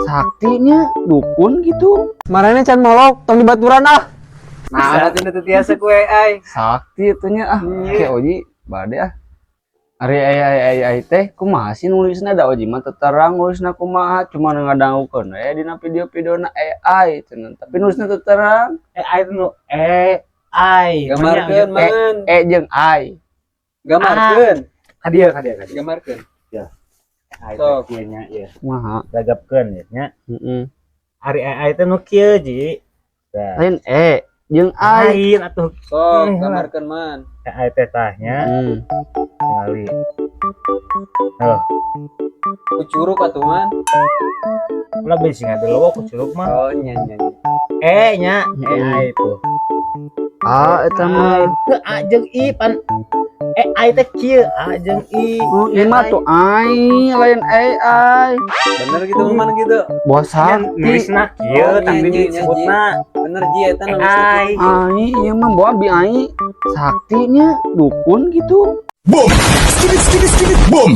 saktinya dukun gitu. Marane can molok tong dibaturan ah. Nah, teu teu tiasa ku AI. Sakti itunya Oke Oji bade Ari ai teh kumaha sih nulisna da Oji mah teu terang nulisna kumaha cuma ngadangukeun dina video-videona AI cenah tapi nulisna teu terang. AI itu nu AI. Gambarkeun man. Jeung ai. Gambarkeun. Hadiah. Gambarkeun. AI Sok. teh nya ya. Kumaha? Gagapkeun nya. Heeh. Ari AI teh nu kieu ji. Lain jeung ai. Lain atuh Sok gambarkeun man. AI teh tahnya ningali. Ku curug atuh man. Ulah bisi ngadeuleuh ku curug mah. Oh nya. Nya AI itu. Eta mah A jeung I pan AI teh kieu A jeung I. oh ieu mah tuh ai lain AI. Bener gitu man gitu. Bos sakti. Nulisna kieu tapi disebutna Bener ji eta nu AI. Ai ieu mah bawa bi ai saktinya dukun gitu. Boom! Skidit, skidit, skidit, boom!